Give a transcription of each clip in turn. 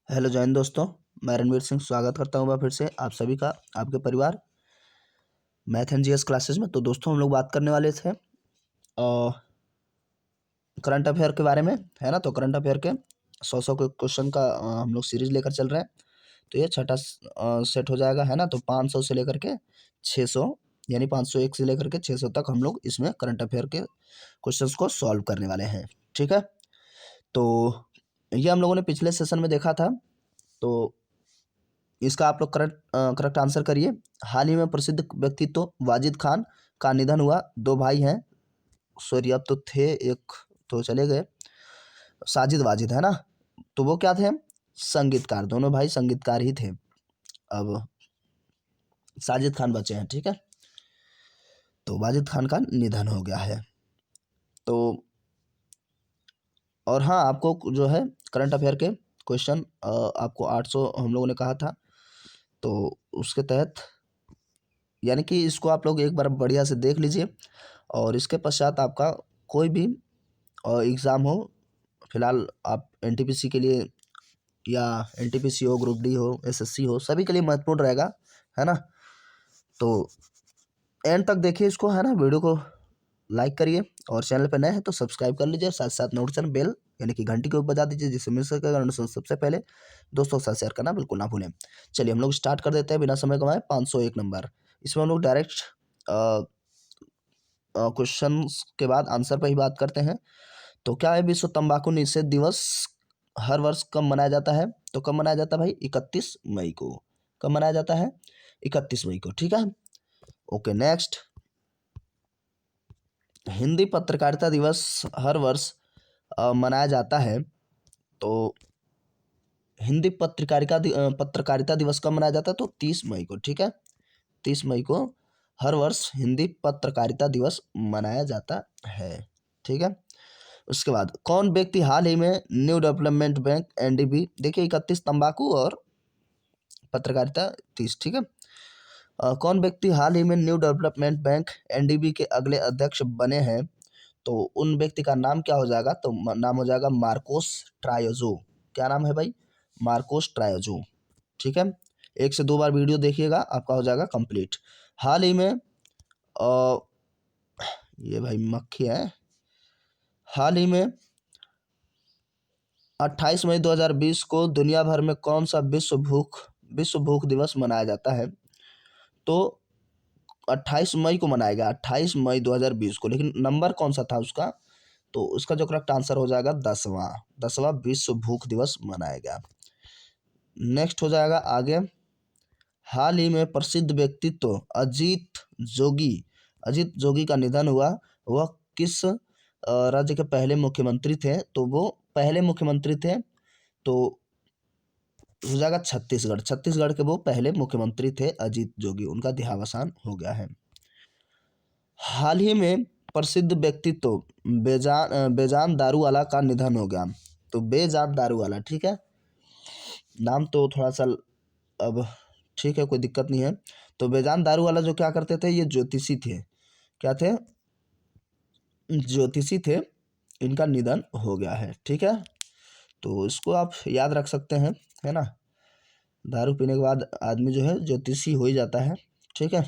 Hello Jain दोस्तों, मैं रणवीर सिंह स्वागत करता हूँ मैं फिर से आप सभी का आपके परिवार मैथ एंड जीएस क्लासेस में। तो दोस्तों हम लोग बात करने वाले थे करंट अफेयर के बारे में, है ना। तो करंट अफेयर के 100 के क्वेश्चन का हम लोग सीरीज लेकर चल रहे हैं। तो ये छठा सेट हो जाएगा, है ना। तो 500 से लेकर के 600 यानी 501 से लेकर के 600 तक हम लोग इसमें करंट अफेयर के क्वेश्चंस को सॉल्व करने वाले हैं, ठीक है। तो ये हम लोगों ने पिछले सेशन में देखा था। तो इसका आप लोग करेक्ट आंसर करिए। हाल ही में प्रसिद्ध व्यक्तित्व वाजिद खान का निधन हुआ। दो भाई हैं, सॉरी अब तो थे, एक तो चले गए, साजिद वाजिद, है ना। तो वो क्या थे? संगीतकार, दोनों भाई संगीतकार ही थे। अब साजिद खान बचे हैं, ठीक है। तो वाजिद खान का निधन हो गया है। तो और हाँ, आपको जो है करंट अफेयर के क्वेश्चन आपको 800 हम लोगों ने कहा था। तो उसके तहत यानी कि इसको आप लोग एक बार बढ़िया से देख लीजिए। और इसके पश्चात आपका कोई भी एग्ज़ाम हो, फिलहाल आप एनटीपीसी के लिए या एनटीपीसी हो, ग्रुप डी हो, एसएससी हो, सभी के लिए महत्वपूर्ण रहेगा, है ना। तो एंड तक देखिए इसको, है ना। वीडियो को लाइक करिए और चैनल पर नए हैं तो सब्सक्राइब कर लीजिए। साथ साथ नोटिफिकेशन बेल यानी कि घंटी को बजा दीजिए, जिससे मिल सकेगा नोटिफिकेशन सबसे पहले। दोस्तों के साथ शेयर करना बिल्कुल ना भूलें। चलिए हम लोग स्टार्ट कर देते हैं बिना समय गंवाए। 501 नंबर, इसमें हम लोग डायरेक्ट क्वेश्चन के बाद आंसर पर ही बात करते हैं। तो क्या है, विश्व तंबाकू निषेध दिवस हर वर्ष कब मनाया जाता है? तो कब मनाया जाता है भाई? 31 मई को। कब मनाया जाता है? 31 मई को, ठीक है। Okay, next. हिंदी पत्रकारिता दिवस हर वर्ष मनाया जाता है। तो हिंदी पत्रकारिता दिवस कब मनाया जाता है? तो 30 मई को, ठीक है। 30 मई को हर वर्ष हिंदी पत्रकारिता दिवस मनाया जाता है, ठीक है। उसके बाद कौन व्यक्ति हाल ही में न्यू डेवलपमेंट बैंक एनडीबी, देखिए 31 तंबाकू और पत्रकारिता 30, ठीक है। कौन व्यक्ति हाल ही में न्यू डेवलपमेंट बैंक एनडीबी के अगले अध्यक्ष बने हैं? तो उन व्यक्ति का नाम क्या हो जाएगा? तो नाम हो जाएगा मार्कोस ट्रायोजो। क्या नाम है भाई? मार्कोस ट्रायोजो, ठीक है। 1 से 2 बार वीडियो देखिएगा, आपका हो जाएगा कंप्लीट। हाल ही में ये भाई मक्खी है। हाल ही में 28 मई 2020 को दुनिया भर में कौन सा विश्व भूख दिवस मनाया जाता है? तो 28 मई को मनाया गया, 28 मई 2020 को, लेकिन नंबर कौन सा था उसका? तो उसका जो करेक्ट आंसर हो जाएगा 10वां विश्व भूख दिवस मनाया गया। नेक्स्ट हो जाएगा आगे। हाल ही में प्रसिद्ध व्यक्तित्व अजीत जोगी का निधन हुआ। वह किस राज्य के पहले मुख्यमंत्री थे? तो वो पहले मुख्यमंत्री थे, तो हो जाएगा छत्तीसगढ़ के वो पहले मुख्यमंत्री थे अजीत जोगी। उनका देहावसान हो गया है। हाल ही में प्रसिद्ध व्यक्तित्व बेजान दारूवाला का निधन हो गया। तो बेजान दारूवाला, ठीक है। नाम तो थोड़ा सा अब ठीक है, कोई दिक्कत नहीं है। तो बेजान दारूवाला जो क्या करते थे, ये ज्योतिषी थे। क्या थे? ज्योतिषी थे। इनका निधन हो गया है, ठीक है। तो इसको आप याद रख सकते हैं, है ना। दारू पीने के बाद आदमी जो है ज्योतिषी हो ही जाता है, ठीक है।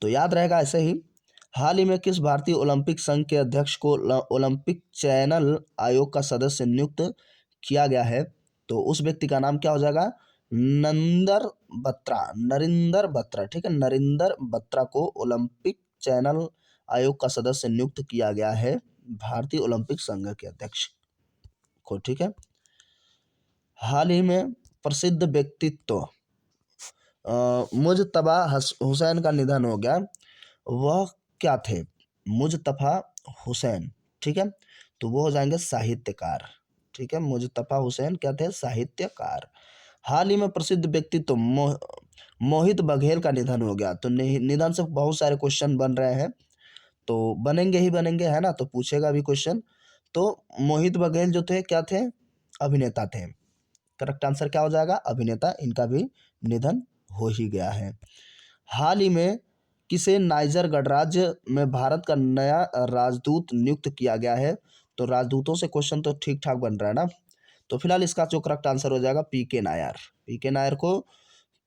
तो याद रहेगा ऐसे ही। हाल ही में किस भारतीय ओलंपिक संघ के अध्यक्ष को ओलंपिक चैनल आयोग का सदस्य नियुक्त किया गया है? तो उस व्यक्ति का नाम क्या हो जाएगा? नरिंदर बत्रा, ठीक है। नरिंदर बत्रा को ओलंपिक चैनल आयोग का सदस्य नियुक्त किया गया है, भारतीय ओलंपिक संघ के अध्यक्ष को, ठीक है। हाल ही में प्रसिद्ध व्यक्तित्व मुजतबा हुसैन का निधन हो गया। वह क्या थे? मुजतबा हुसैन, ठीक है। तो वो हो जाएंगे साहित्यकार, ठीक है। मुजतबा हुसैन क्या थे? साहित्यकार। हाल ही में प्रसिद्ध व्यक्तित्व मोहित बघेल का निधन हो गया। तो निधन से बहुत सारे क्वेश्चन बन रहे हैं, तो बनेंगे ही बनेंगे, है ना। तो पूछेगा भी क्वेश्चन। तो मोहित बघेल जो थे क्या थे? अभिनेता थे। करेक्ट आंसर क्या हो जाएगा? अभिनेता। इनका भी निधन हो ही गया है। हाल ही में किसे नाइजर गणराज्य में भारत का नया राजदूत नियुक्त किया गया है? तो राजदूतों से क्वेश्चन तो ठीक ठाक बन रहा है ना। तो फिलहाल इसका जो करेक्ट आंसर हो जाएगा पीके नायर। पीके नायर को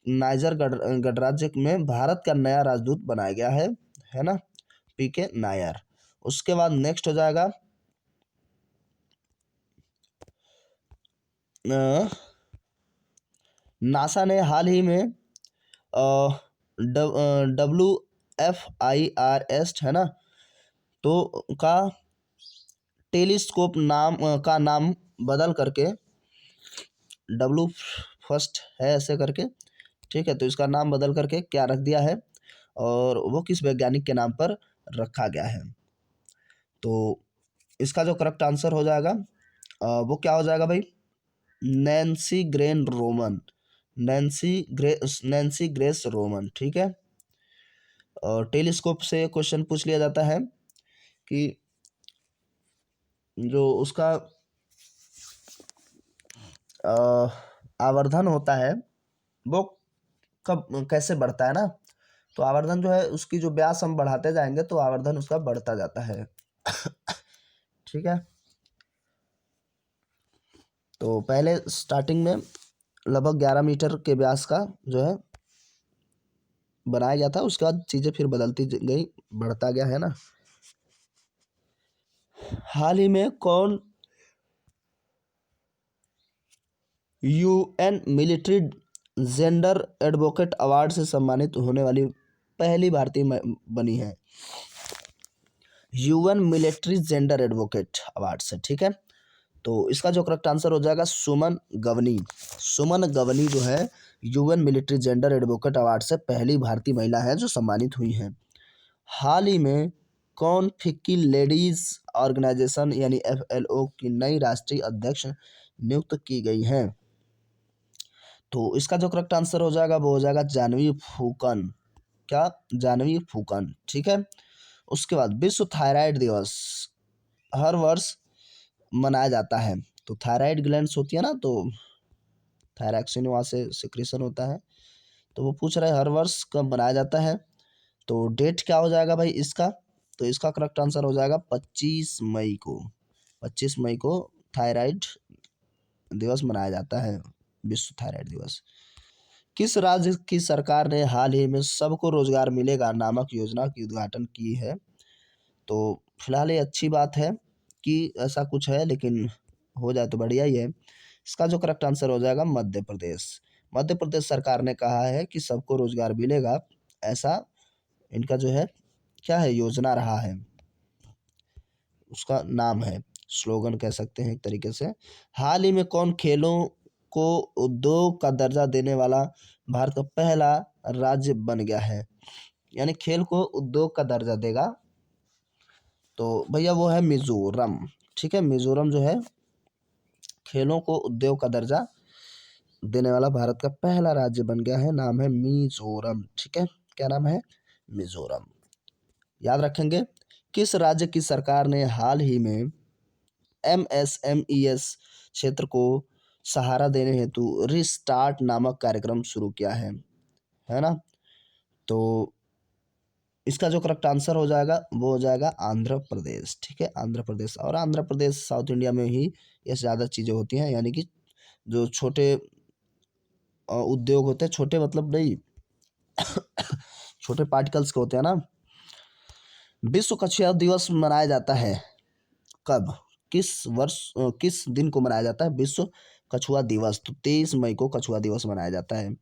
नाइजर गणराज्य में भारत का नया राजदूत बनाया गया है ना, पीके नायर। उसके बाद नेक्स्ट हो जाएगा नासा ने हाल ही में WFIRS है ना, तो का टेलीस्कोप का नाम बदल करके डब्लू फर्स्ट है ऐसे करके, ठीक है, तो इसका नाम बदल करके क्या रख दिया है और वो किस वैज्ञानिक के नाम पर रखा गया है। तो इसका जो करेक्ट आंसर हो जाएगा वो क्या हो जाएगा भाई, Nancy grain Roman, Nancy grace Roman, ठीक है। और टेलीस्कोप से क्वेश्चन पूछ लिया जाता है कि जो उसका आवर्धन होता है वो कब कैसे बढ़ता है ना, तो आवर्धन जो है उसकी जो व्यास हम बढ़ाते जाएंगे तो आवर्धन उसका बढ़ता जाता है। ठीक है, तो पहले स्टार्टिंग में लगभग 11 मीटर के व्यास का जो है बनाया गया था, उसके बाद चीज़ें फिर बदलती गई, बढ़ता गया है ना। हाल ही में कौन UN military gender advocate award से सम्मानित होने वाली पहली भारतीय बनी है, UN military gender advocate award से, ठीक है। तो इसका जो करेक्ट आंसर हो जाएगा सुमन गवनी। सुमन गवनी जो है UN military gender advocate award से पहली भारतीय महिला है जो सम्मानित हुई हैं। हाल ही में कौन फिक्की लेडीज ऑर्गेनाइजेशन यानी FLO की नई राष्ट्रीय अध्यक्ष नियुक्त की गई हैं, तो इसका जो करेक्ट आंसर हो जाएगा वो हो जाएगा जानवी फूकन। क्या, जानवी फूकन, ठीक है। उसके बाद विश्व थायराइड दिवस हर वर्ष मनाया जाता है, तो थायराइड ग्लैंड्स होती है ना, तो थायरॉक्सिन वहाँ से सिक्रीशन होता है, तो वो पूछ रहा है हर वर्ष कब मनाया जाता है, तो डेट क्या हो जाएगा भाई इसका, तो इसका करेक्ट आंसर हो जाएगा 25 मई को। 25 मई को थायराइड दिवस मनाया जाता है, विश्व थायराइड दिवस। किस राज्य की सरकार ने हाल ही में सबको रोजगार मिलेगा नामक योजना की उद्घाटन की है, तो फिलहाल ये अच्छी बात है कि ऐसा कुछ है, लेकिन हो जाए तो बढ़िया ही है। इसका जो करेक्ट आंसर हो जाएगा मध्य प्रदेश। मध्य प्रदेश सरकार ने कहा है कि सबको रोजगार मिलेगा, ऐसा इनका जो है क्या है योजना रहा है, उसका नाम है, स्लोगन कह सकते हैं एक तरीके से। हाल ही में कौन खेलों को उद्योग का दर्जा देने वाला भारत का पहला राज्य बन गया है, यानी खेल को उद्योग का दर्जा देगा, तो भैया वो है मिजोरम, ठीक है। मिजोरम जो है खेलों को उद्योग का दर्जा देने वाला भारत का पहला राज्य बन गया है, नाम है मिजोरम, ठीक है। क्या नाम है, मिजोरम, याद रखेंगे। किस राज्य की सरकार ने हाल ही में MSMES क्षेत्र को सहारा देने हेतु रिस्टार्ट नामक कार्यक्रम शुरू किया है ना, तो इसका जो करेक्ट आंसर हो जाएगा वो हो जाएगा आंध्र प्रदेश, ठीक है, आंध्र प्रदेश। और आंध्र प्रदेश साउथ इंडिया में ही ये ज़्यादा चीज़ें होती हैं, यानी कि जो छोटे उद्योग होते हैं, छोटे मतलब नहीं छोटे पार्टिकल्स के होते हैं ना। विश्व कछुआ दिवस मनाया जाता है कब, किस वर्ष किस दिन को मनाया जाता है विश्व कछुआ दिवस, तो 23 मई को कछुआ दिवस मनाया जाता है,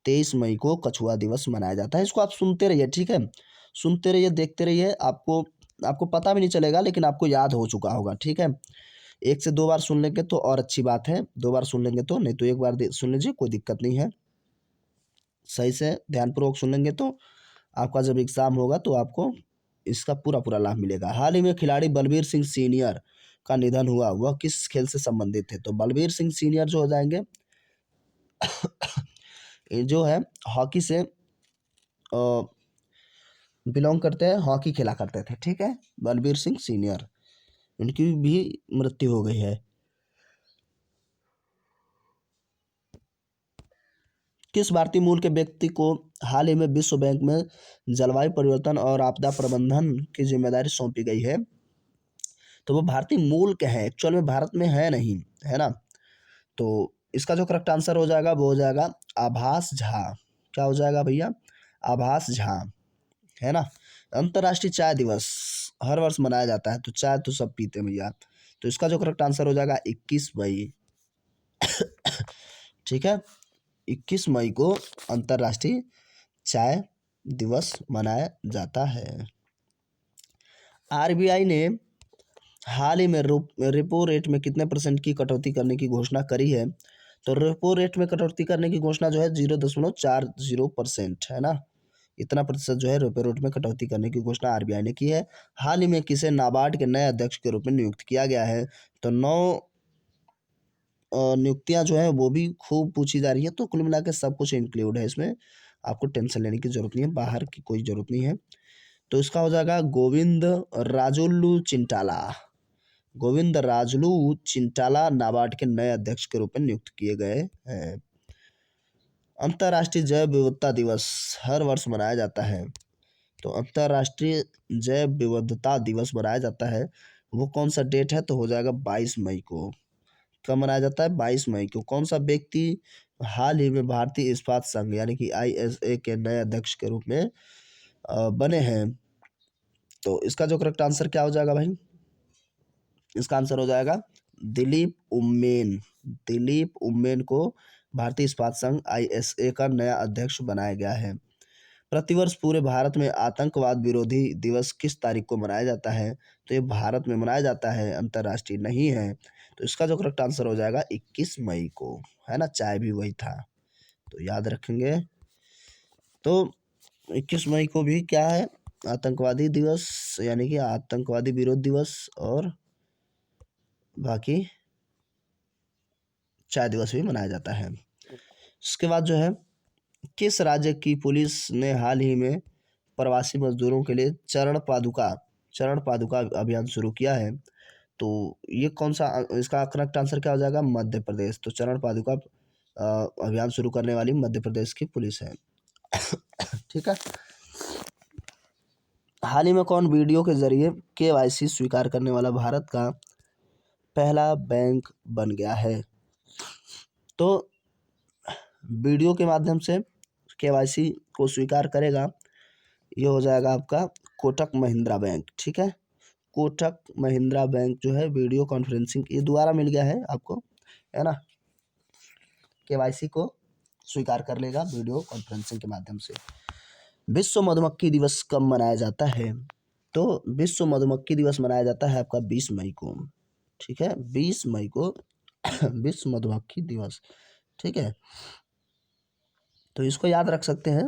23 मई को कछुआ दिवस मनाया जाता है। इसको आप सुनते रहिए, ठीक है, सुनते रहिए, देखते रहिए, आपको आपको पता भी नहीं चलेगा लेकिन आपको याद हो चुका होगा, ठीक है। 1 से 2 बार सुन लेंगे तो और अच्छी बात है, 2 बार सुन लेंगे तो, नहीं तो 1 बार सुन लीजिए, कोई दिक्कत नहीं है। सही से ध्यानपूर्वक सुन लेंगे तो आपका जब एग्ज़ाम होगा तो आपको इसका पूरा पूरा लाभ मिलेगा। हाल ही में खिलाड़ी बलबीर सिंह सीनियर का निधन हुआ, वह किस खेल से संबंधित थे, तो बलबीर सिंह सीनियर जो हो जाएंगे ये जो है हॉकी से बिलोंग करते हैं, हॉकी खेला करते थे, ठीक है, बलबीर सिंह सीनियर, इनकी भी मृत्यु हो गई है। किस भारतीय मूल के व्यक्ति को हाल ही में विश्व बैंक में जलवायु परिवर्तन और आपदा प्रबंधन की जिम्मेदारी सौंपी गई है, तो वो भारतीय मूल के हैं, एक्चुअल में भारत में है नहीं, है ना, तो इसका जो करेक्ट आंसर हो जाएगा वो हो जाएगा आभास झा। क्या हो जाएगा भैया? आभास झा, है ना। अंतर्राष्ट्रीय चाय दिवस हर वर्ष मनाया जाता है, तो चाय तो सब पीते हैं भैया, तो इसका जो करेक्ट आंसर हो जाएगा 21 मई। ठीक है, 21 मई को अंतर्राष्ट्रीय चाय दिवस मनाया जाता है। आरबीआई ने हाल ही में रेपो रेट में कितने परसेंट की कटौती करने की घोषणा करी है? तो रेपो रेट में कटौती करने की घोषणा जो है 0.40% है ना, इतना प्रतिशत जो है रेपो रेट में कटौती करने की घोषणा आरबीआई ने की है। हाल ही में किसे नाबार्ड के नए अध्यक्ष के रूप में नियुक्त किया गया है? तो 9 नियुक्तियां जो है वो भी खूब पूछी जा रही है, तो कुल मिला के सब कुछ इंक्लूड है इसमें, आपको टेंशन लेने की जरूरत नहीं है, बाहर की कोई जरूरत नहीं है। तो इसका हो जाएगा गोविंद राजुल्लू चिंटाला। गोविंद राजुलू चिंटाला नाबार्ड के नए अध्यक्ष के रूप में नियुक्त किए गए हैं। अंतर्राष्ट्रीय जैव विविधता दिवस हर वर्ष मनाया जाता है, तो अंतर्राष्ट्रीय जैव विविधता दिवस मनाया जाता है, वो कौन सा डेट है? तो हो जाएगा 22 मई को। कब मनाया जाता है? 22 मई को। कौन सा व्यक्ति हाल ही में भारतीय इस्पात संघ यानी कि आईएसए के नए अध्यक्ष के रूप में बने हैं? तो इसका जो करेक्ट आंसर क्या हो जाएगा भाई? इसका आंसर हो जाएगा दिलीप उम्मेन। दिलीप उम्मेन को भारतीय इस्पात संघ आईएसए का नया अध्यक्ष बनाया गया है। प्रतिवर्ष पूरे भारत में आतंकवाद विरोधी दिवस किस तारीख को मनाया जाता है? तो ये भारत में मनाया जाता है, अंतर्राष्ट्रीय नहीं है, तो इसका जो करेक्ट आंसर हो जाएगा 21 मई को, है ना। चाय भी वही था, तो याद रखेंगे। तो 21 मई को भी क्या है? आतंकवादी दिवस यानी कि आतंकवादी विरोध दिवस, और बाकी चाय दिवस भी मनाया जाता है। इसके बाद जो है, किस राज्य की पुलिस ने हाल ही में प्रवासी मजदूरों के लिए चरण पादुका अभियान शुरू किया है? तो ये कौन सा इसका करेक्ट आंसर क्या हो जाएगा? मध्य प्रदेश। तो चरण पादुका अभियान शुरू करने वाली मध्य प्रदेश की पुलिस है। ठीक है। हाल ही में कौन वीडियो के जरिए केवाईसी स्वीकार करने वाला भारत का पहला बैंक बन गया है? तो वीडियो के माध्यम से केवाईसी को स्वीकार करेगा, ये हो जाएगा आपका कोटक महिंद्रा बैंक। ठीक है, कोटक महिंद्रा बैंक जो है वीडियो कॉन्फ्रेंसिंग, ये दोबारा मिल गया है आपको, है ना, केवाईसी को स्वीकार कर लेगा वीडियो कॉन्फ्रेंसिंग के माध्यम से। विश्व मधुमक्खी दिवस कब मनाया जाता है? तो विश्व मधुमक्खी दिवस मनाया जाता है आपका 20 मई को। ठीक है, 20 मई को विश्व मधुमक्खी दिवस। ठीक है, तो इसको याद रख सकते हैं,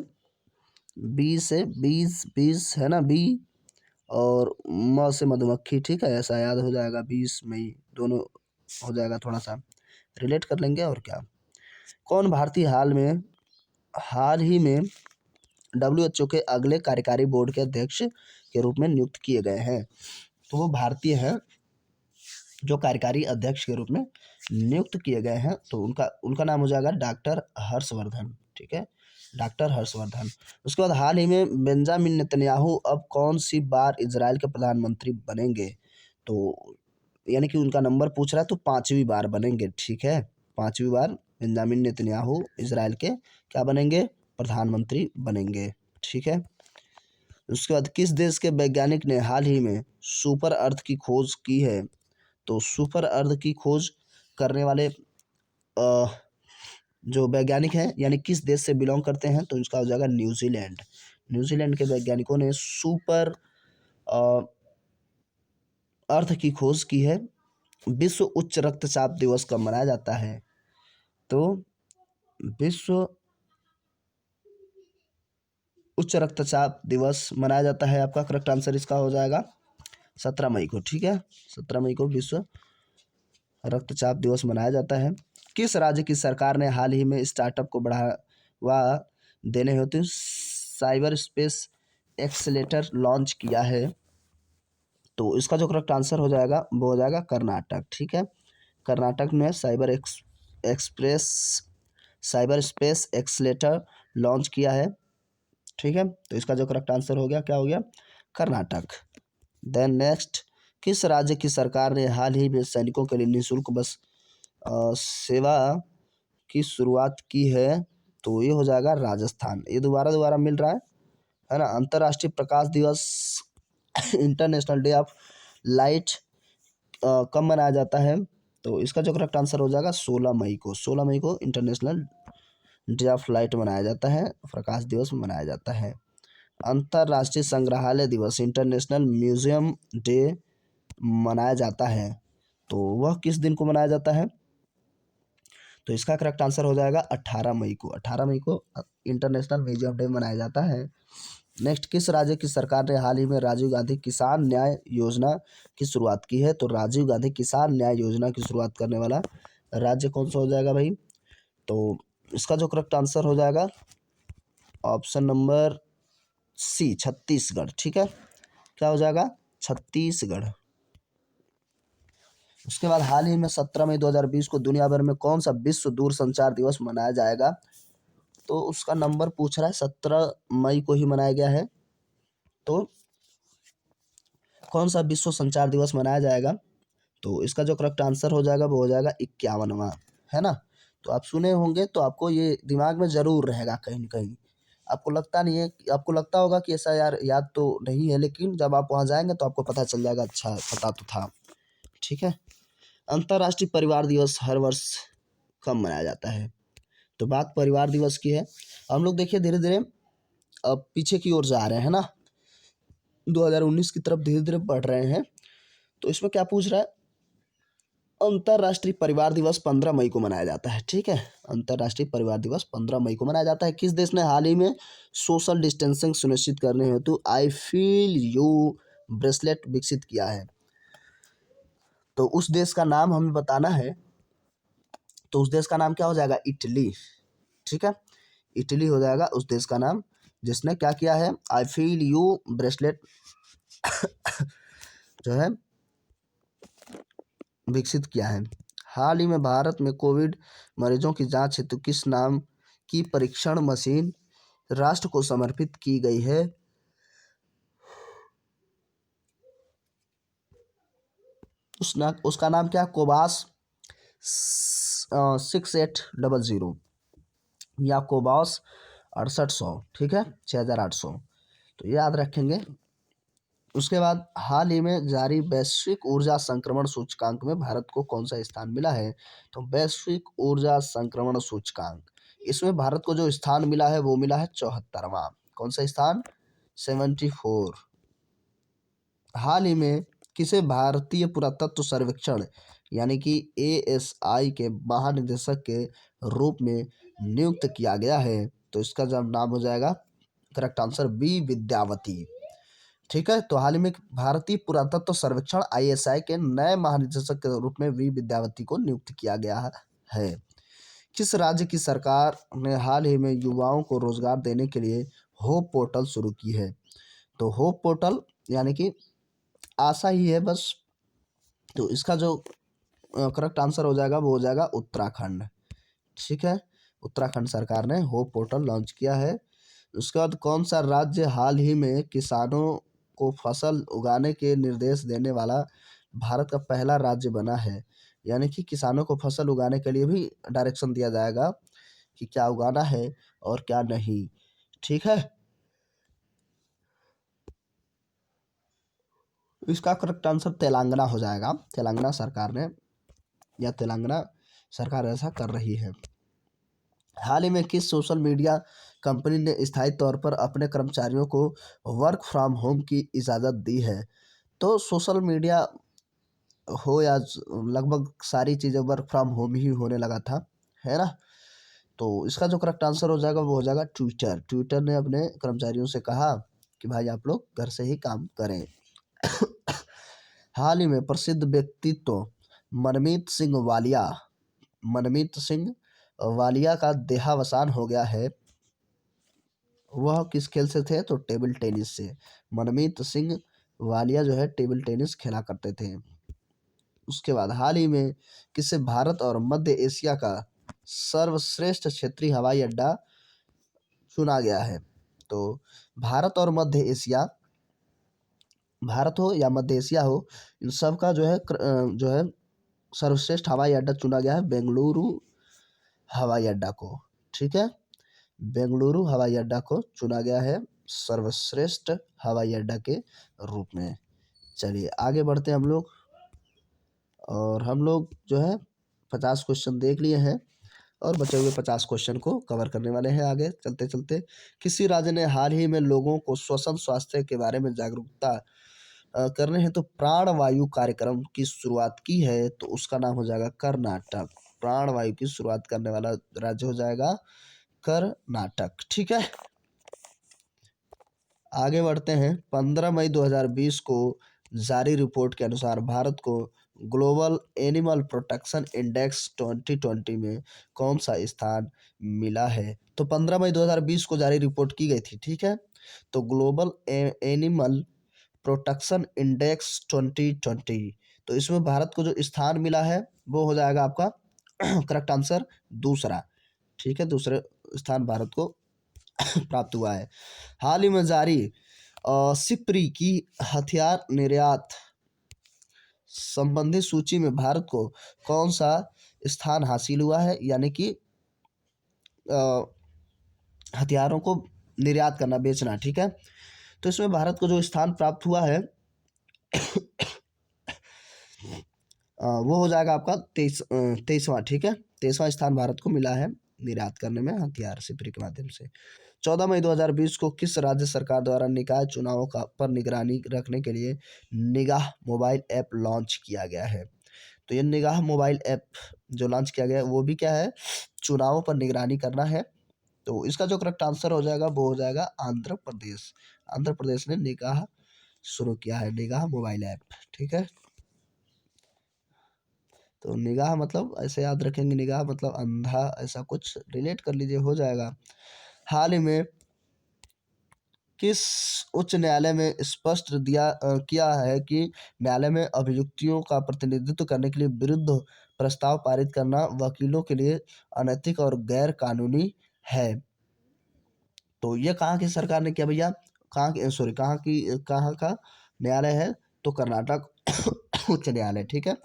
20 है ना, बी और म से मधुमक्खी। ठीक है, ऐसा याद हो जाएगा, 20 मई दोनों हो जाएगा, थोड़ा सा रिलेट कर लेंगे। और क्या, कौन भारतीय हाल ही में WHO के अगले कार्यकारी बोर्ड के अध्यक्ष के रूप में नियुक्त किए गए हैं? तो वो भारतीय हैं जो कार्यकारी अध्यक्ष के रूप में नियुक्त किए गए हैं, तो उनका नाम हो जाएगा डॉक्टर हर्षवर्धन। ठीक है, डॉक्टर हर्षवर्धन। उसके बाद हाल ही में बेंजामिन नेतन्याहू अब कौन सी बार इजराइल के प्रधानमंत्री बनेंगे? तो यानी कि उनका नंबर पूछ रहा है, तो 5वीं बार बनेंगे। ठीक है, 5वीं बार बेंजामिन नेतन्याहू इजराइल के क्या बनेंगे? प्रधानमंत्री बनेंगे। ठीक है, उसके बाद किस देश के वैज्ञानिक ने हाल ही में सुपर अर्थ की खोज की है? तो सुपर अर्थ की खोज करने वाले जो वैज्ञानिक हैं, यानी किस देश से बिलोंग करते हैं? तो इसका हो जाएगा न्यूजीलैंड। न्यूजीलैंड के वैज्ञानिकों ने सुपर अर्थ की खोज की है। विश्व उच्च रक्तचाप दिवस कब मनाया जाता है? तो विश्व उच्च रक्तचाप दिवस मनाया जाता है, आपका करेक्ट आंसर इसका हो जाएगा 17 मई को। ठीक है, 17 मई को विश्व रक्तचाप दिवस मनाया जाता है। किस राज्य की सरकार ने हाल ही में स्टार्टअप को बढ़ावा देने हेतु साइबर स्पेस एक्सेलेटर लॉन्च किया है? तो इसका जो करेक्ट आंसर हो जाएगा वो हो जाएगा कर्नाटक। ठीक है, कर्नाटक ने साइबर स्पेस एक्सेलेटर लॉन्च किया है। ठीक है, तो इसका जो करेक्ट आंसर हो गया, क्या हो गया? कर्नाटक। देन नेक्स्ट, किस राज्य की सरकार ने हाल ही में सैनिकों के लिए निःशुल्क बस सेवा की शुरुआत की है? तो ये हो जाएगा राजस्थान। ये दोबारा दोबारा मिल रहा है ना। अंतर्राष्ट्रीय प्रकाश दिवस इंटरनेशनल डे ऑफ लाइट कब मनाया जाता है? तो इसका जो करेक्ट आंसर हो जाएगा 16 मई को। 16 मई को इंटरनेशनल डे ऑफ लाइट मनाया जाता है, प्रकाश दिवस मनाया जाता है। अंतर्राष्ट्रीय संग्रहालय दिवस इंटरनेशनल म्यूजियम डे मनाया जाता है, तो वह किस दिन को मनाया जाता है? तो इसका करेक्ट आंसर हो जाएगा 18 मई को। 18 मई को इंटरनेशनल म्यूजियम डे मनाया जाता है। नेक्स्ट, किस राज्य की सरकार ने हाल ही में राजीव गांधी किसान न्याय योजना की शुरुआत की है? तो राजीव गांधी किसान न्याय योजना की शुरुआत करने वाला राज्य कौन सा हो जाएगा भाई? तो इसका जो करेक्ट आंसर हो जाएगा ऑप्शन नंबर सी, छत्तीसगढ़। ठीक है, क्या हो जाएगा? छत्तीसगढ़। उसके बाद हाल ही में 17 मई 2020 को दुनिया भर में कौन सा विश्व दूरसंचार दिवस मनाया जाएगा? तो उसका नंबर पूछ रहा है, 17 मई को ही मनाया गया है। तो कौन सा विश्व संचार दिवस मनाया जाएगा? तो इसका जो करेक्ट आंसर हो जाएगा वो हो जाएगा 51वां, है ना। तो आप सुने होंगे तो आपको ये दिमाग में जरूर रहेगा कहीं ना कहीं। आपको लगता नहीं है, आपको लगता होगा कि ऐसा यार याद तो नहीं है, लेकिन जब आप वहाँ जाएंगे तो आपको पता चल जाएगा, अच्छा पता तो था। ठीक है। अंतर्राष्ट्रीय परिवार दिवस हर वर्ष कब मनाया जाता है? तो बात परिवार दिवस की है। हम लोग देखिए धीरे धीरे अब पीछे की ओर जा रहे हैं ना, 2019 की तरफ धीरे धीरे बढ़ रहे हैं। तो इसमें क्या पूछ रहा है? अंतर्राष्ट्रीय परिवार दिवस 15 मई को मनाया जाता है। ठीक है, अंतर्राष्ट्रीय परिवार दिवस 15 मई को मनाया जाता है। किस देश ने हाल ही में सोशल डिस्टेंसिंग सुनिश्चित करने हेतु आई फील यू ब्रेसलेट विकसित किया है? तो उस देश का नाम हमें बताना है। तो उस देश का नाम क्या हो जाएगा? इटली। ठीक है, इटली हो जाएगा उस देश का नाम जिसने क्या किया है, आई फील यू ब्रेसलेट जो है विकसित किया है। हाल ही में भारत में कोविड मरीजों की जांच हेतु किस नाम की परीक्षण मशीन राष्ट्र को समर्पित की गई है? उसका नाम क्या है? कोबास 6800 या कोबास 6800। ठीक है, 6800, तो याद रखेंगे। उसके बाद हाल ही में जारी वैश्विक ऊर्जा संक्रमण सूचकांक में भारत को कौन सा स्थान मिला है? तो वैश्विक ऊर्जा संक्रमण सूचकांक, इसमें भारत को जो स्थान मिला है वो मिला है 74वां। कौन सा स्थान? 74। हाल ही में किसे भारतीय पुरातत्व सर्वेक्षण यानी कि ASI के महानिदेशक के रूप में नियुक्त किया गया है? तो इसका जब नाम हो जाएगा करेक्ट आंसर बी, विद्यावती। ठीक है, तो हाल ही में भारतीय पुरातत्व सर्वेक्षण ISI के नए महानिदेशक के रूप में वी विद्यावती को नियुक्त किया गया है। किस राज्य की सरकार ने हाल ही में युवाओं को रोजगार देने के लिए होप पोर्टल शुरू की है? तो होप पोर्टल यानी कि आशा ही है बस। तो इसका जो करेक्ट आंसर हो जाएगा वो हो जाएगा उत्तराखंड। ठीक है, उत्तराखंड सरकार ने होप पोर्टल लॉन्च किया है। उसके बाद कौन सा राज्य हाल ही में किसानों को फसल उगाने के निर्देश देने वाला भारत का पहला राज्य बना है? यानी कि किसानों को फसल उगाने के लिए भी डायरेक्शन दिया जाएगा कि क्या उगाना है और क्या नहीं। ठीक है, इसका करेक्ट आंसर तेलंगाना हो जाएगा। तेलंगाना सरकार ने या तेलंगाना सरकार ऐसा कर रही है। हाल ही में किस सोशल मीडिया कंपनी ने स्थायी तौर पर अपने कर्मचारियों को वर्क फ्रॉम होम की इजाज़त दी है? तो सोशल मीडिया हो या लगभग सारी चीज़ें वर्क फ्रॉम होम ही होने लगा था, है ना। तो इसका जो करेक्ट आंसर हो जाएगा वो हो जाएगा ट्विटर। ट्विटर ने अपने कर्मचारियों से कहा कि भाई आप लोग घर से ही काम करें। हाल ही में प्रसिद्ध व्यक्तित्व मनमीत सिंह वालिया का देहावसान हो गया है। वह किस खेल से थे? तो टेबल टेनिस से। मनमीत सिंह वालिया जो है टेबल टेनिस खेला करते थे। उसके बाद हाल ही में किसे भारत और मध्य एशिया का सर्वश्रेष्ठ क्षेत्रीय हवाई अड्डा चुना गया है? तो भारत और मध्य एशिया, भारत हो या मध्य एशिया हो, इन सब का जो है सर्वश्रेष्ठ हवाई अड्डा चुना गया है बेंगलुरु हवाई अड्डा को। ठीक है, बेंगलुरु हवाई अड्डा को चुना गया है सर्वश्रेष्ठ हवाई अड्डा के रूप में। चलिए आगे बढ़ते हैं हम लोग, और हम लोग जो है 50 क्वेश्चन देख लिए हैं और बचे हुए 50 क्वेश्चन को कवर करने वाले हैं आगे चलते चलते। किसी राज्य ने हाल ही में लोगों को श्वसन स्वास्थ्य के बारे में जागरूकता करने हेतु प्राण वायु कार्यक्रम की शुरुआत की है, तो उसका नाम हो जाएगा कर्नाटक। प्राण वायु की शुरुआत करने वाला राज्य हो जाएगा कर्नाटक। ठीक है, आगे बढ़ते हैं। 15 मई 2020 को जारी रिपोर्ट के अनुसार भारत को ग्लोबल एनिमल प्रोटेक्शन इंडेक्स 2020 में कौन सा स्थान मिला है? तो 15 मई 2020 को जारी रिपोर्ट की गई थी। ठीक है, तो ग्लोबल एनिमल प्रोटेक्शन इंडेक्स 2020, तो इसमें भारत को जो स्थान मिला है वो हो जाएगा आपका करेक्ट आंसर दूसरा। ठीक है, दूसरे स्थान भारत को प्राप्त हुआ है। हाल ही में जारी सिप्री की हथियार निर्यात संबंधी सूची में भारत को कौन सा स्थान हासिल हुआ है, यानी कि हथियारों को निर्यात करना, बेचना। ठीक है, तो इसमें भारत को जो स्थान प्राप्त हुआ है वो हो जाएगा आपका 23वां। ठीक है, 23वां स्थान भारत को मिला है निर्यात करने में हथियार सिपरी के माध्यम से। 14 मई 2020 को किस राज्य सरकार द्वारा निकाय चुनावों का पर निगरानी रखने के लिए निगाह मोबाइल ऐप लॉन्च किया गया है? तो ये निगाह मोबाइल ऐप जो लॉन्च किया गया है वो भी क्या है, चुनावों पर निगरानी करना है। तो इसका जो करेक्ट आंसर हो जाएगा वो हो जाएगा आंध्र प्रदेश। आंध्र प्रदेश ने निगाह शुरू किया है, निगाह मोबाइल ऐप। ठीक है, तो निगाह मतलब ऐसे याद रखेंगे, निगाह मतलब अंधा, ऐसा कुछ रिलेट कर लीजिए, हो जाएगा। हाल ही में किस उच्च न्यायालय में स्पष्ट किया है कि न्यायालय में अभियुक्तियों का प्रतिनिधित्व करने के लिए विरुद्ध प्रस्ताव पारित करना वकीलों के लिए अनैतिक और गैर कानूनी है? तो ये कहाँ की सरकार ने किया भैया, कहाँ की, सॉरी, कहाँ का न्यायालय है? तो कर्नाटक उच्च न्यायालय। ठीक है,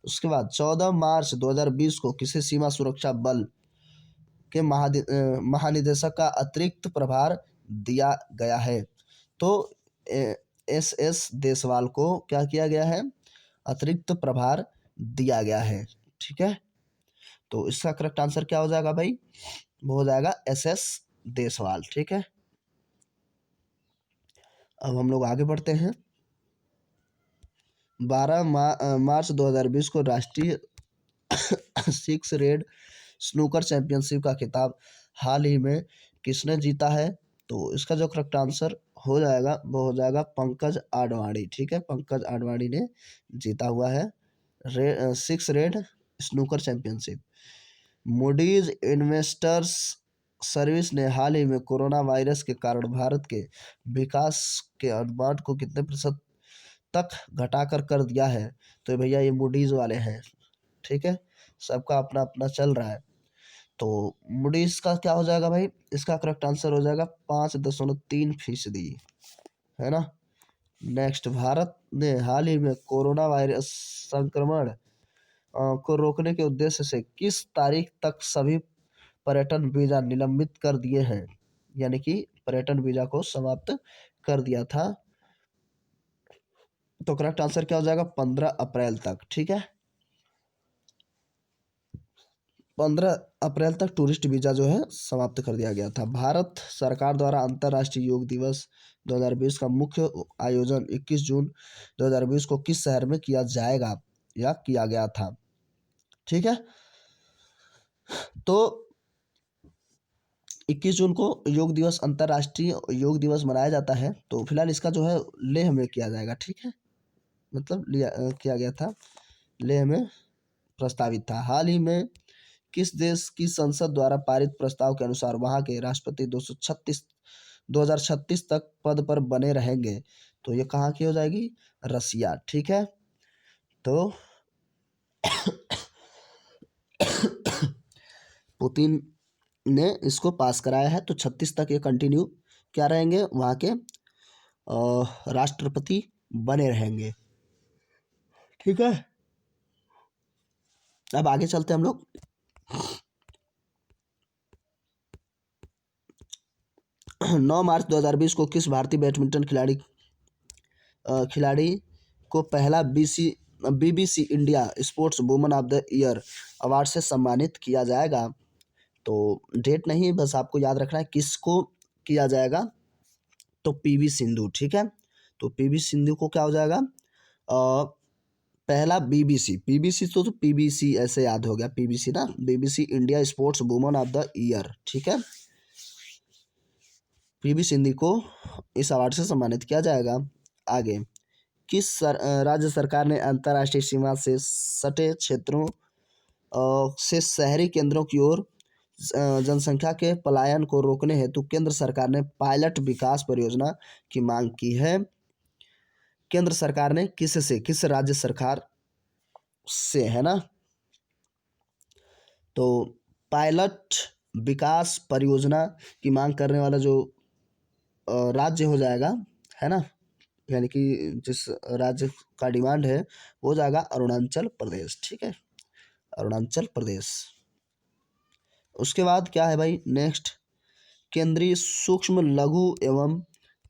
उसके बाद 14 मार्च 2020 को किसे सीमा सुरक्षा बल के महानिदेशक का अतिरिक्त प्रभार दिया गया है? तो एस देसवाल को क्या किया गया है, अतिरिक्त प्रभार दिया गया है। ठीक है, तो इसका करेक्ट आंसर क्या हो जाएगा भाई, वो हो जाएगा एस देसवाल। ठीक है, अब हम लोग आगे बढ़ते हैं। 12 मार्च 2020 को राष्ट्रीय सिक्स रेड स्नूकर चैंपियनशिप का खिताब हाल ही में किसने जीता है? तो इसका जो करेक्ट आंसर हो जाएगा वो हो जाएगा पंकज आडवाणी। ठीक है, पंकज आडवाणी ने जीता हुआ है six red snooker championship. Moody's investors service ने हाल ही में कोरोना वायरस के कारण भारत के विकास के अनुमान को कितने प्रतिशत तक घटाकर कर दिया है? तो भैया ये मूडीज वाले हैं। ठीक है, सबका अपना अपना चल रहा है। तो मूडीज का क्या हो जाएगा भाई, इसका करेक्ट आंसर हो जाएगा 5.3%, है ना। नेक्स्ट, भारत ने हाल ही में कोरोना वायरस संक्रमण को रोकने के उद्देश्य से किस तारीख तक सभी पर्यटन वीजा निलंबित कर दिए हैं, यानी कि पर्यटन वीजा को समाप्त कर दिया था? तो करेक्ट आंसर क्या हो जाएगा, 15 अप्रैल तक। ठीक है, 15 अप्रैल तक टूरिस्ट वीजा जो है समाप्त कर दिया गया था। भारत सरकार द्वारा अंतर्राष्ट्रीय योग दिवस 2020 का मुख्य आयोजन 21 जून 2020 को किस शहर में किया जाएगा या किया गया था? ठीक है, तो 21 जून को योग दिवस, अंतर्राष्ट्रीय योग दिवस मनाया जाता है। तो फिलहाल इसका जो है लेह में किया जाएगा। ठीक है, मतलब किया गया था, लेह में प्रस्तावित था। हाल ही में किस देश की संसद द्वारा पारित प्रस्ताव के अनुसार वहां के राष्ट्रपति 2036 तक पद पर बने रहेंगे? तो ये कहाँ की हो जाएगी, रसिया। ठीक है, तो पुतिन ने इसको पास कराया है, तो 36 तक ये कंटिन्यू क्या रहेंगे, वहाँ के राष्ट्रपति बने रहेंगे। ठीक है, अब आगे चलते हैं हम लोग। 9 मार्च 2020 को किस भारतीय बैडमिंटन खिलाड़ी को पहला BBC India sports woman of the year award से सम्मानित किया जाएगा? तो डेट नहीं, बस आपको याद रखना है किसको किया जाएगा। तो पीवी सिंधु, ठीक है। तो पीवी सिंधु को क्या हो जाएगा, पहला बीबीसी, पीबीसी तो पीबीसी ऐसे याद हो गया, पीबीसी ना, BBC India sports woman of the year, ठीक है। पीवी सिंधु को इस अवार्ड से सम्मानित किया जाएगा। आगे, राज्य सरकार ने अंतर्राष्ट्रीय सीमा से सटे क्षेत्रों से शहरी केंद्रों की ओर जनसंख्या के पलायन को रोकने हेतु केंद्र सरकार ने पायलट विकास परियोजना की मांग की है? केंद्र सरकार ने किस राज्य सरकार से, है ना। तो पायलट विकास परियोजना की मांग करने वाला जो राज्य हो जाएगा, है ना, यानी कि जिस राज्य का डिमांड है वो हो जाएगा अरुणाचल प्रदेश, ठीक है, अरुणाचल प्रदेश। उसके बाद क्या है भाई, नेक्स्ट, केंद्रीय सूक्ष्म लघु एवं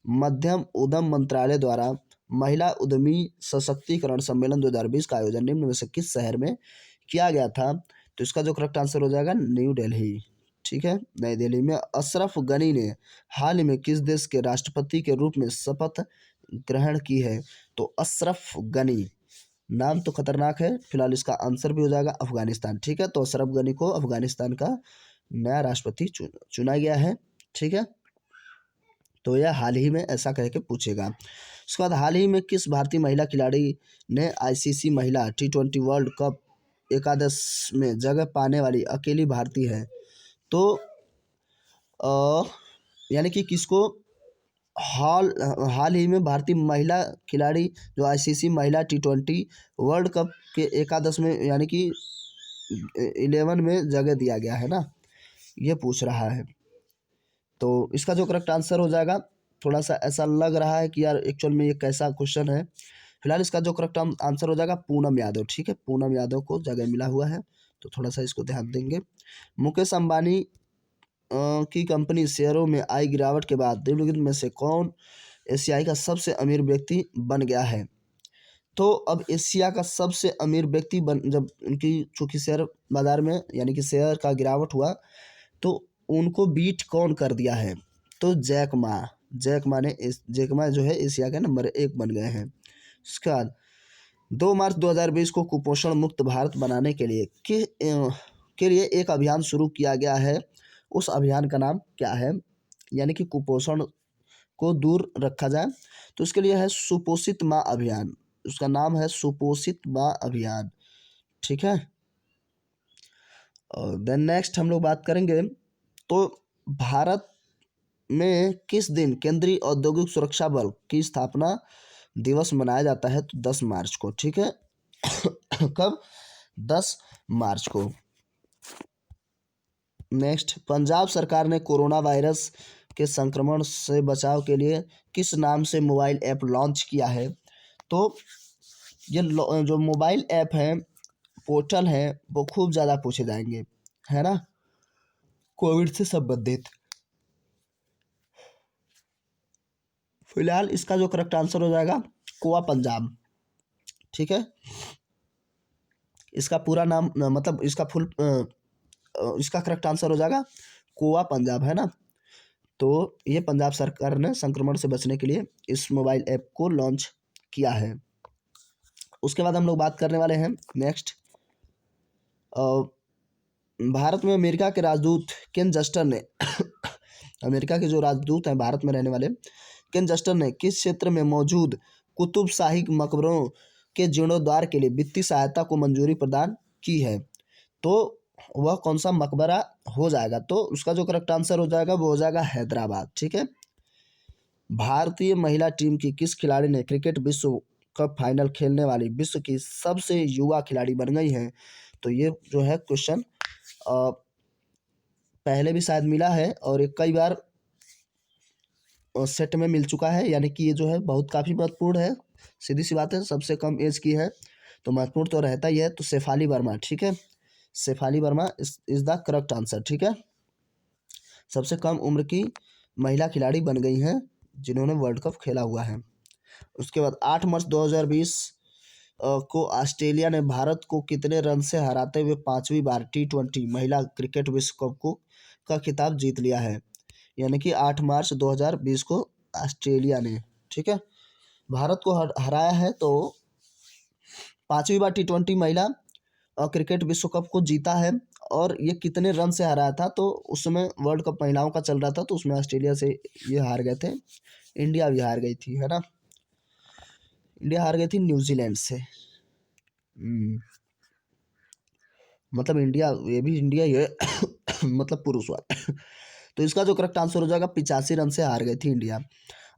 मध्यम उद्यम मंत्रालय द्वारा महिला उद्यमी सशक्तिकरण सम्मेलन 2020 का आयोजन निम्न में से किस शहर में किया गया था? तो इसका जो करेक्ट आंसर हो जाएगा न्यू दिल्ली, ठीक है, नई दिल्ली में। अशरफ गनी ने हाल ही में किस देश के राष्ट्रपति के रूप में शपथ ग्रहण की है? तो अशरफ गनी, नाम तो खतरनाक है, फिलहाल इसका आंसर भी हो जाएगा अफगानिस्तान, ठीक है। तो अशरफ गनी को अफगानिस्तान का नया राष्ट्रपति चुना गया है, ठीक है। तो यह हाल ही में ऐसा कह के पूछेगा। उसके बाद, हाल ही में किस भारतीय महिला खिलाड़ी ने आईसीसी महिला T20 वर्ल्ड कप एकादश में जगह पाने वाली अकेली भारतीय है? तो यानी कि किसको हाल ही में भारतीय महिला खिलाड़ी जो आईसीसी महिला T20 वर्ल्ड कप के एकादश में यानी कि 11 में जगह दिया गया है ना, ये पूछ रहा है। तो इसका जो करेक्ट आंसर हो जाएगा, थोड़ा सा ऐसा लग रहा है कि यार एक्चुअल में ये कैसा क्वेश्चन है, फिलहाल इसका जो करेक्ट आंसर हो जाएगा पूनम यादव, ठीक है, पूनम यादव को जगह मिला हुआ है, तो थोड़ा सा इसको ध्यान देंगे। मुकेश अंबानी की कंपनी शेयरों में आई गिरावट के बाद निम्नलिखित में से कौन एशियाई का सबसे अमीर व्यक्ति बन गया है? तो अब एशिया का सबसे अमीर व्यक्ति जब उनकी चूंकि शेयर बाजार में यानी कि शेयर का गिरावट हुआ तो उनको बीट कौन कर दिया है? तो जैक मा जो है एशिया के नंबर 1 बन गए हैं। उसके बाद, 2 मार्च 2020 को कुपोषण मुक्त भारत बनाने के लिए एक अभियान शुरू किया गया है। उस अभियान का नाम क्या है? यानी कि कुपोषण को दूर रखा जाए, तो उसके लिए है सुपोषित माँ अभियान, उसका नाम है सुपोषित माँ अभियान, ठीक है। और देन नेक्स्ट हम लोग बात करेंगे, तो भारत में किस दिन केंद्रीय औद्योगिक सुरक्षा बल की स्थापना दिवस मनाया जाता है? तो 10 मार्च को, ठीक है। कब? 10 मार्च को। नेक्स्ट, पंजाब सरकार ने कोरोना वायरस के संक्रमण से बचाव के लिए किस नाम से मोबाइल ऐप लॉन्च किया है? तो ये जो मोबाइल ऐप है, पोर्टल है, वो खूब ज़्यादा पूछे जाएंगे, है ना, कोविड से संबंधित। फिलहाल इसका जो करेक्ट आंसर हो जाएगा कोआ पंजाब, ठीक है। इसका पूरा नाम मतलब इसका करेक्ट आंसर हो जाएगा कोआ पंजाब, है ना। तो ये पंजाब सरकार ने संक्रमण से बचने के लिए इस मोबाइल ऐप को लॉन्च किया है। उसके बाद हम लोग बात करने वाले हैं नेक्स्ट, भारत में अमेरिका के राजदूत केन जस्टर ने अमेरिका के जो राजदूत हैं भारत में रहने वाले केन जस्टर ने किस क्षेत्र में मौजूद कुतुब शाही मकबरों के जीर्णोद्धार के लिए वित्तीय सहायता को मंजूरी प्रदान की है? तो वह कौन सा मकबरा हो जाएगा? तो उसका जो करेक्ट आंसर हो जाएगा वो हो जाएगा हैदराबाद, ठीक है। भारतीय महिला टीम की किस खिलाड़ी ने क्रिकेट विश्व कप फाइनल खेलने वाली विश्व की सबसे युवा खिलाड़ी बन गई है? तो ये जो है क्वेश्चन पहले भी शायद मिला है और ये कई बार सेट में मिल चुका है, यानी कि ये जो है बहुत काफ़ी महत्वपूर्ण है, सीधी सी बात है, सबसे कम एज की है तो महत्वपूर्ण तो रहता ही है। तो शेफाली वर्मा, ठीक है, Shefali Verma is the correct answer. ठीक है, सबसे कम उम्र की महिला खिलाड़ी बन गई हैं जिन्होंने वर्ल्ड कप खेला हुआ है। उसके बाद 8 मार्च 2020 को ऑस्ट्रेलिया ने भारत को कितने रन से हराते हुए 5वीं बार T20 महिला क्रिकेट विश्व कप को का खिताब जीत लिया है। यानी कि 8 मार्च 2020 को ऑस्ट्रेलिया ने, ठीक है, भारत को हराया है, तो 5वीं बार T20 महिला क्रिकेट विश्व कप को जीता है। और ये कितने रन से हराया था, तो उसमें वर्ल्ड कप महिलाओं का चल रहा था, तो उसमें ऑस्ट्रेलिया से ये हार गए थे। इंडिया भी हार गई थी, है ना, इंडिया हार गई थी न्यूजीलैंड से। मतलब इंडिया, ये भी इंडिया ये मतलब पुरुष हुआ। तो इसका जो करेक्ट आंसर हो जाएगा 85 रन से हार गई थी इंडिया।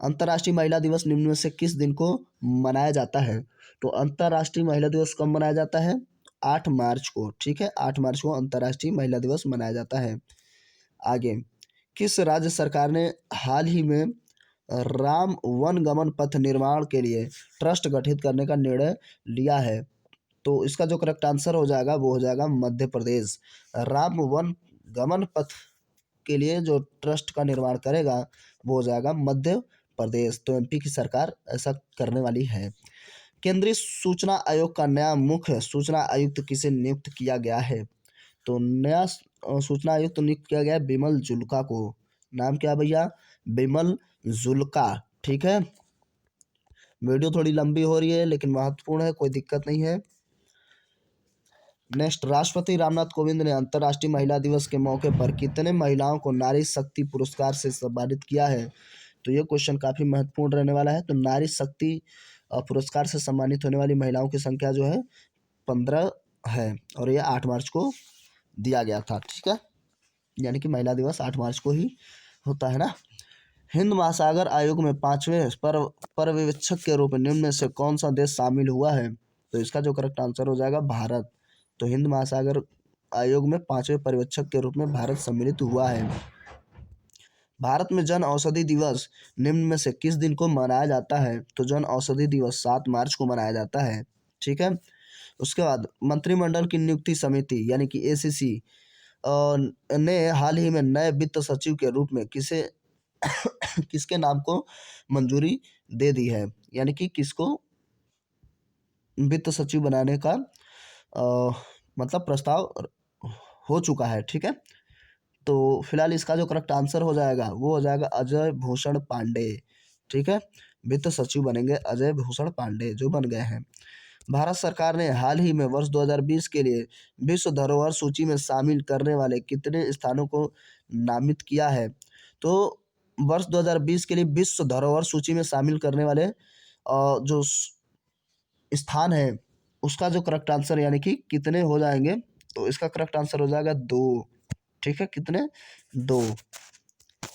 अंतर्राष्ट्रीय महिला दिवस निम्न में से किस दिन को मनाया जाता है? तो अंतर्राष्ट्रीय महिला दिवस कब मनाया जाता है? 8 मार्च को। ठीक है, 8 मार्च को अंतर्राष्ट्रीय महिला दिवस मनाया जाता है। आगे, किस राज्य सरकार ने हाल ही में राम वन गमन पथ निर्माण के लिए ट्रस्ट गठित करने का निर्णय लिया है? तो इसका जो करेक्ट आंसर हो जाएगा वो हो जाएगा मध्य प्रदेश। राम वन गमन पथ के लिए जो ट्रस्ट का निर्माण करेगा वो हो जाएगा मध्य प्रदेश। तो एमपी की सरकार ऐसा करने वाली है। केंद्रीय सूचना आयोग का नया मुख्य सूचना आयुक्त किसे नियुक्त किया गया है? तो नया सूचना आयुक्त नियुक्त किया गया है बिमल जुल्का को। नाम क्या है भैया? बिमल जुल्का। ठीक है, वीडियो थोड़ी लंबी हो रही है लेकिन महत्वपूर्ण है, कोई दिक्कत नहीं है। नेक्स्ट, राष्ट्रपति रामनाथ कोविंद ने अंतर्राष्ट्रीय महिला दिवस के मौके पर कितने महिलाओं को नारी शक्ति पुरस्कार से सम्मानित किया है? तो ये क्वेश्चन काफ़ी महत्वपूर्ण रहने वाला है। तो नारी शक्ति पुरस्कार से सम्मानित होने वाली महिलाओं की संख्या जो है 15 है, और ये 8 मार्च को दिया गया था। ठीक है, यानी कि महिला दिवस 8 मार्च को ही होता है ना। हिंद महासागर आयोग में 5वें पर्यवेक्षक के रूप में निम्न में से कौन सा देश शामिल हुआ है? तो इसका जो करेक्ट आंसर हो जाएगा भारत। तो हिंद महासागर आयोग में 5वें पर्यवेक्षक के रूप में भारत सम्मिलित हुआ है। भारत में जन औषधि दिवस निम्न में से किस दिन को मनाया जाता है? तो जन औषधि दिवस 7 मार्च को मनाया जाता है। ठीक है, उसके बाद मंत्रिमंडल की नियुक्ति समिति यानी कि ACC ने हाल ही में नए वित्त सचिव के रूप में किसके नाम को मंजूरी दे दी है? यानी कि किसको वित्त सचिव बनाने का मतलब प्रस्ताव हो चुका है। ठीक है, तो फिलहाल इसका जो करेक्ट आंसर हो जाएगा वो हो जाएगा अजय भूषण पांडे। ठीक है, वित्त सचिव बनेंगे अजय भूषण पांडे, जो बन गए हैं। भारत सरकार ने हाल ही में वर्ष 2020 के लिए विश्व धरोहर सूची में शामिल करने वाले कितने स्थानों को नामित किया है? तो वर्ष 2020 के लिए विश्व धरोहर सूची में शामिल करने वाले जो स्थान है उसका जो करेक्ट आंसर यानी कि कितने हो जाएंगे? तो इसका करेक्ट आंसर हो जाएगा 2। ठीक है, कितने? 2।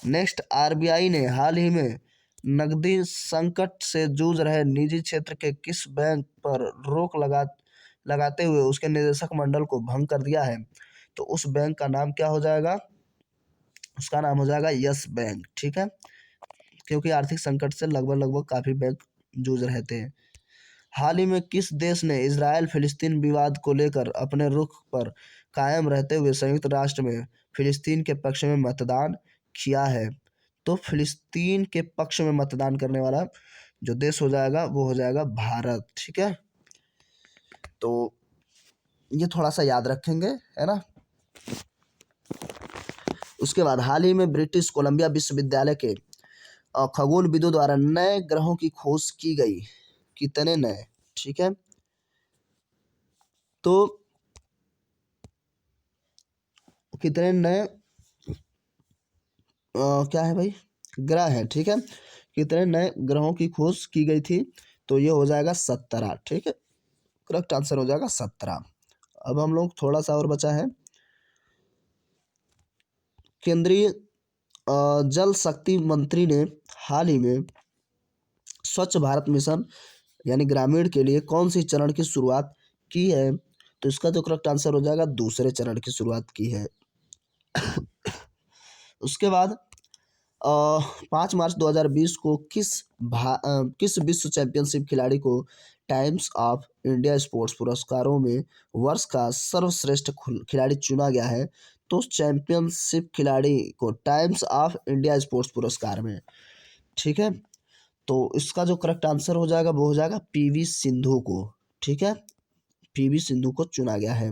नेक्स्ट, RBI ने हाल ही में नकदी संकट से जूझ रहे निजी क्षेत्र के किस बैंक पर रोक लगाते हुए उसके निदेशक मंडल को भंग कर दिया है? तो उस बैंक का नाम क्या हो जाएगा? उसका नाम हो जाएगा यस बैंक। ठीक है, क्योंकि आर्थिक संकट से लगभग काफ़ी बैंक जूझ रहे थे। हाल ही में किस देश ने इजराइल फिलिस्तीन विवाद को लेकर अपने रुख पर कायम रहते हुए संयुक्त राष्ट्र में फिलिस्तीन के पक्ष में मतदान किया है? तो फिलिस्तीन के पक्ष में मतदान करने वाला जो देश हो जाएगा वो हो जाएगा भारत। ठीक है, तो ये थोड़ा सा याद रखेंगे, है ना। उसके बाद हाल ही में ब्रिटिश कोलंबिया विश्वविद्यालय के खगोलविदों द्वारा नए ग्रहों की खोज की गई। कितने नए? ठीक है, तो कितने नए क्या है भाई? ग्रह है। ठीक है, कितने नए ग्रहों की खोज की गई थी? तो ये हो जाएगा 17। ठीक है, करेक्ट आंसर हो जाएगा 17। अब हम लोग थोड़ा सा और बचा है। केंद्रीय जल शक्ति मंत्री ने हाल ही में स्वच्छ भारत मिशन यानी ग्रामीण के लिए कौन सी चरण की शुरुआत की है? तो इसका जो करेक्ट आंसर हो जाएगा दूसरे चरण की शुरुआत की है। उसके बाद 5 मार्च 2020 को किस विश्व चैंपियनशिप खिलाड़ी को टाइम्स ऑफ इंडिया स्पोर्ट्स पुरस्कारों में वर्ष का सर्वश्रेष्ठ खिलाड़ी चुना गया है? तो उस चैंपियनशिप खिलाड़ी को टाइम्स ऑफ इंडिया स्पोर्ट्स पुरस्कार में, ठीक है। तो इसका जो करेक्ट आंसर हो जाएगा वो हो जाएगा पीवी सिंधु को, ठीक है, पीवी सिंधु को चुना गया है।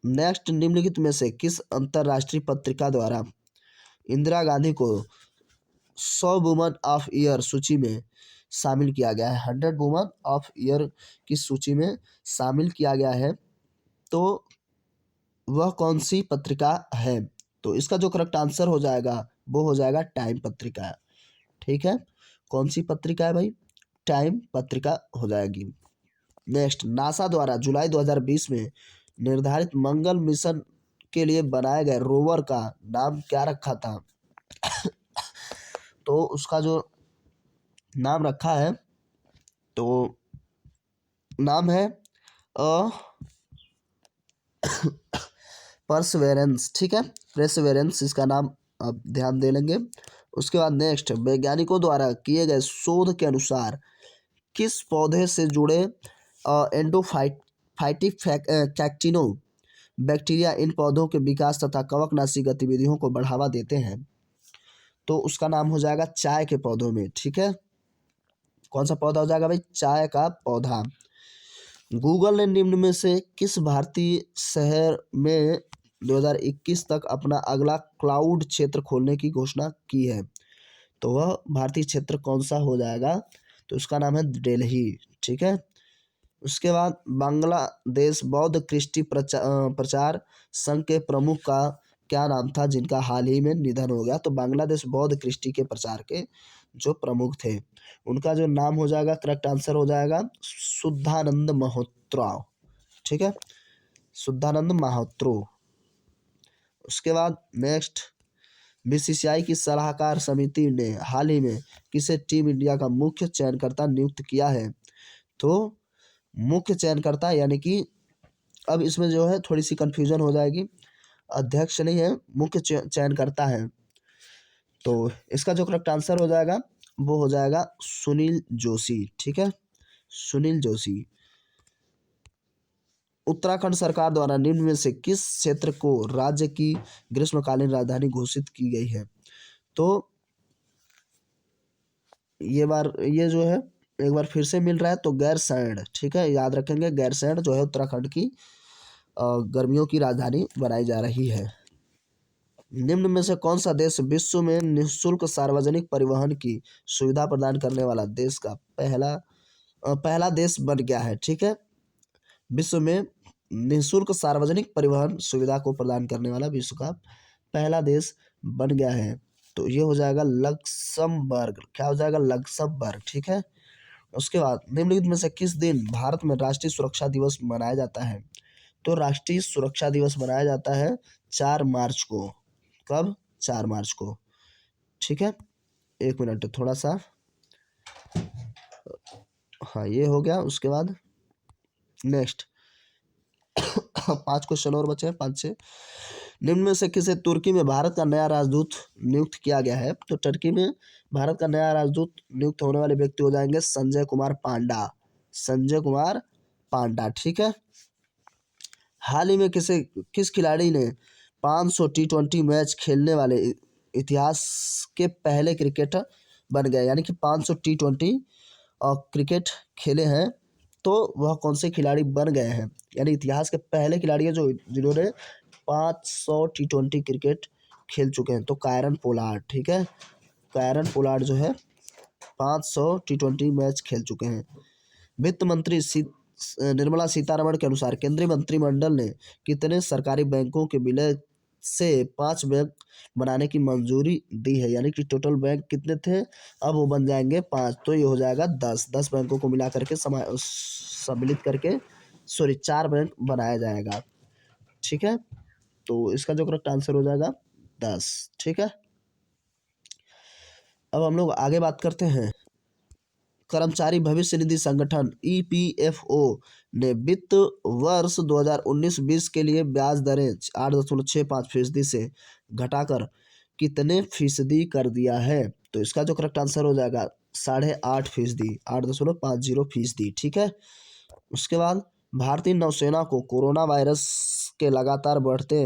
नेक्स्ट, निम्नलिखित में से किस अंतरराष्ट्रीय पत्रिका द्वारा इंदिरा गांधी को 100 वुमन ऑफ ईयर सूची में शामिल किया गया है? 100 वुमन ऑफ ईयर की सूची में शामिल किया गया है, तो वह कौन सी पत्रिका है? तो इसका जो करेक्ट आंसर हो जाएगा वो हो जाएगा टाइम पत्रिका, ठीक है। कौन सी पत्रिका है भाई? टाइम पत्रिका हो जाएगी। नेक्स्ट, नासा द्वारा जुलाई 2020 में निर्धारित मंगल मिशन के लिए बनाए गए रोवर का नाम क्या रखा था? तो उसका जो नाम रखा है तो नाम है परसवेरेंस, ठीक है, परसवेरेंस इसका नाम आप ध्यान दे लेंगे। उसके बाद नेक्स्ट, वैज्ञानिकों द्वारा किए गए शोध के अनुसार किस पौधे से जुड़े एंडोफाइटिक कैक्टिनो बैक्टीरिया इन पौधों के विकास तथा कवकनाशी गतिविधियों को बढ़ावा देते हैं? तो उसका नाम हो जाएगा चाय के पौधों में, ठीक है। कौन सा पौधा हो जाएगा भाई? चाय का पौधा। गूगल ने निम्न में से किस भारतीय शहर में 2021 तक अपना अगला क्लाउड क्षेत्र खोलने की घोषणा की है? तो वह भारतीय क्षेत्र कौन सा हो जाएगा? तो उसका नाम है दिल्ली, ठीक है। उसके बाद, बांग्लादेश बौद्ध कृष्टि प्रचार संघ के प्रमुख का क्या नाम था जिनका हाल ही में निधन हो गया? तो बांग्लादेश बौद्ध कृष्टि के प्रचार के जो प्रमुख थे उनका जो नाम हो जाएगा, करेक्ट आंसर हो जाएगा शुद्धानंद महोत्रा, ठीक है, शुद्धानंद महोत्रो। उसके बाद नेक्स्ट, बीसीसीआई की सलाहकार समिति ने हाल ही में किसे टीम इंडिया का मुख्य चयनकर्ता नियुक्त किया है? तो मुख्य चयनकर्ता यानी कि अब इसमें जो है थोड़ी सी कंफ्यूजन हो जाएगी, अध्यक्ष नहीं है, मुख्य चयनकर्ता है। तो इसका जो करेक्ट आंसर हो जाएगा वो हो जाएगा सुनील जोशी, ठीक है, सुनील जोशी। उत्तराखंड सरकार द्वारा निम्न में से किस क्षेत्र को राज्य की ग्रीष्मकालीन राजधानी घोषित की गई है? तो ये जो है एक बार फिर से मिल रहा है, तो गैरसैंण, ठीक है, याद रखेंगे, गैरसैंण जो है उत्तराखंड की गर्मियों की राजधानी बनाई जा रही है। निम्न में से कौन सा देश विश्व में निःशुल्क सार्वजनिक परिवहन की सुविधा प्रदान करने वाला देश का पहला देश बन गया है? ठीक है, विश्व में निःशुल्क सार्वजनिक परिवहन सुविधा को प्रदान करने वाला विश्व का पहला देश बन गया है, तो ये हो जाएगा लक्समबर्ग। क्या हो जाएगा? लक्समबर्ग, ठीक है। उसके बाद, निम्नलिखित में से किस दिन भारत में राष्ट्रीय सुरक्षा दिवस मनाया जाता है? तो राष्ट्रीय सुरक्षा दिवस मनाया जाता है 4 मार्च को। कब? 4 मार्च को, ठीक है। एक मिनट, थोड़ा सा, हाँ ये हो गया। उसके बाद नेक्स्ट 5 क्वेश्चन और बचे हैं, 5-6। निम्न में से किसे तुर्की में भारत का नया राजदूत नियुक्त किया गया है? तो टर्की में भारत का नया राजदूत नियुक्त होने वाले व्यक्ति हो जाएंगे संजय कुमार पांडा, संजय कुमार पांडा, ठीक है। हाल ही में किस खिलाड़ी ने 500 टी20 मैच खेलने वाले इतिहास के पहले क्रिकेटर बन गए, यानी कि 500 टी20 क्रिकेट खेले हैं, तो वह कौन से खिलाड़ी बन गए हैं? यानी इतिहास के पहले खिलाड़ी है जिन्होंने 500 टी20 क्रिकेट खेल चुके हैं, तो कायरन पोलार्ड, ठीक है, कायरन पोलार्ड जो है 500 टी20 मैच खेल चुके हैं। वित्त मंत्री निर्मला सीतारमण के अनुसार केंद्रीय मंत्रिमंडल ने कितने सरकारी बैंकों के विलय से 5 बैंक बनाने की मंजूरी दी है? यानी कि टोटल बैंक कितने थे, अब वो बन जाएंगे 5, तो ये हो जाएगा 10 बैंकों को मिला करके सम्मिलित करके 4 बैंक बनाया जाएगा, ठीक है। तो इसका जो करेक्ट आंसर हो जाएगा 10, ठीक है। अब हम लोग आगे बात करते हैं। कर्मचारी भविष्य निधि संगठन ईपीएफओ ने वित्त वर्ष 2019-20 के लिए ब्याज दरें 8.65% से घटाकर कितने फीसदी कर दिया है? तो इसका जो करेक्ट आंसर हो जाएगा 8.5%, 8.50%। ठीक है। उसके बाद भारतीय नौसेना को कोरोना वायरस के लगातार बढ़ते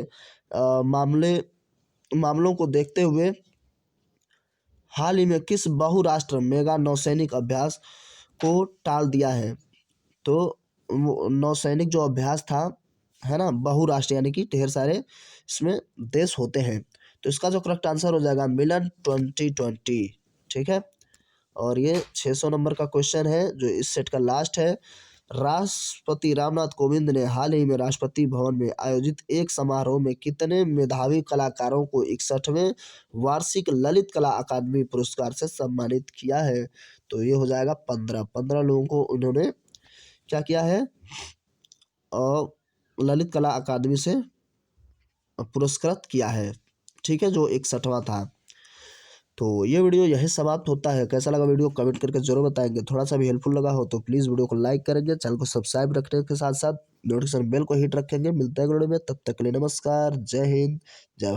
मामलों को देखते हुए हाल ही में किस बहुराष्ट्र मेगा नौसैनिक अभ्यास को टाल दिया है? तो नौसैनिक जो अभ्यास था, है ना, बहुराष्ट्र यानी कि ढेर सारे इसमें देश होते हैं। तो इसका जो करेक्ट आंसर हो जाएगा मिलन 2020। ठीक है। और ये 600 नंबर का क्वेश्चन है जो इस सेट का लास्ट है। राष्ट्रपति रामनाथ कोविंद ने हाल ही में राष्ट्रपति भवन में आयोजित एक समारोह में कितने मेधावी कलाकारों को 61वें वार्षिक ललित कला अकादमी पुरस्कार से सम्मानित किया है? तो ये हो जाएगा 15 लोगों को उन्होंने क्या किया है, ललित कला अकादमी से पुरस्कृत किया है। ठीक है, जो 61वां था। तो ये वीडियो यही समाप्त होता है। कैसा लगा वीडियो कमेंट करके जरूर बताएंगे। थोड़ा सा भी हेल्पफुल लगा हो तो प्लीज़ वीडियो को लाइक करेंगे, चैनल को सब्सक्राइब रखने के साथ साथ नोटिफिकेशन बेल को हिट रखेंगे। मिलते हैं वीडियो में, तब तक के लिए नमस्कार, जय हिंद, जय